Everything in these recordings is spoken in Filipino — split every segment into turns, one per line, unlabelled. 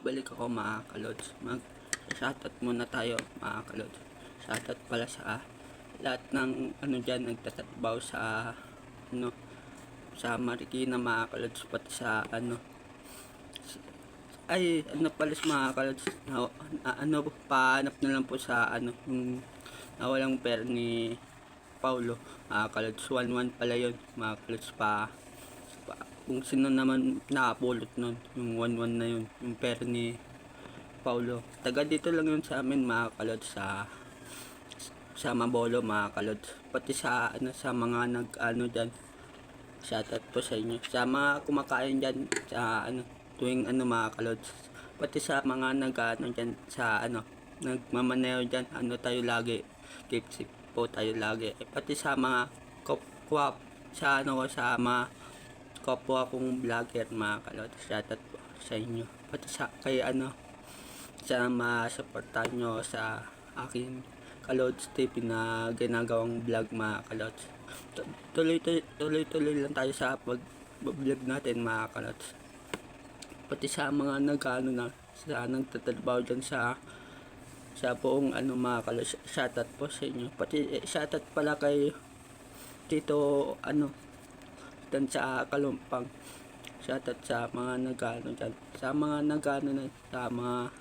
nagbalik ako mga kalods. Mag-shoutout muna tayo mga kalods. Shoutout pala sa lahat ng dyan nagtatrabaho sa sa Marikina mga kalods, pati sa pala sa mga kalods pahanap na lang po sa yung nawalang pera ni Paulo mga kalods. 1-1 pala yun mga kalods, kung sino naman nakapulot nun, yung 1-1 na yun, yung pera ni Paulo. Taga dito lang yun sa amin mga kalods, sa Mabolo mga kalods. Pati sa sa mga nag dyan, shoutout po sa inyo, sa mga kumakain dyan sa tuwing mga kalods. Pati sa mga nag dyan sa nagmamaneo dyan, tayo lagi, keep safe po tayo lagi. Pati sa mga kapwa sa sa mga kapwa kong vlogger mga kalods, shoutout po sa inyo. Pati sa kay sa masuportahan nyo sa aking Kalods TV na ginagawang vlog mga kalods. Tuloy lang tayo sa pag-vlog natin mga kalods. Pati sa mga nagtatrabaho dyan sa buong mga kalods, shoutout po sa inyo. Pati shoutout pala kay Tito dan sa Kalumpang. Shoutout sa mga dyan, sa mga sa mga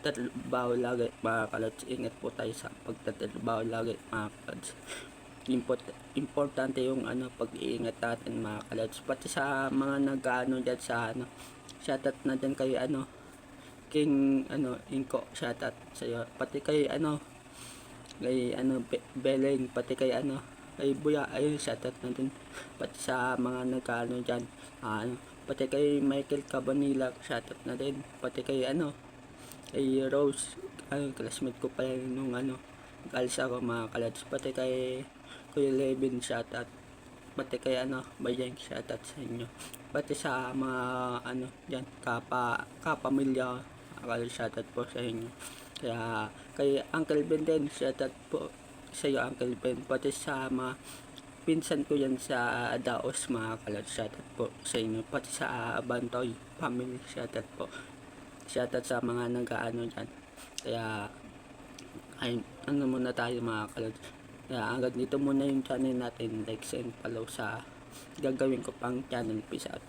tatrabaho lagi mga kalods. Ingat po tayo sa pagtatrabaho lagi mga kalods. Importante yung pag-iingat natin mga kalods. Pati sa mga dyan sa shoutout na dyan kay King Inko, shoutout sa iyo. Pati kay kay Beleng, pati kay kay Buya, ayun, shoutout na din. Pati sa mga dyan, pati kay Michael Cabanilla, shoutout na din. Pati kay kay Rose, classmate ko pala nung alis ako mga kalods. Pati kay Kuya Levin, shoutout. Pati kay Bayeng, shoutout sa inyo. Pati sa mga dyan, kapamilya mga kalods, shoutout po sa inyo. Kaya kay Uncle Ben din, shoutout po sa iyo Uncle Ben. Pati sa mga pinsan ko yan sa Daos mga kalods, shoutout po sa inyo. Pati sa Bantoy family, shoutout po. Shoutout sa mga dyan. Kaya muna tayo mga kalods. Kaya hanggang dito muna yung channel natin. Like and follow sa gagawin ko pang channel. Peace out.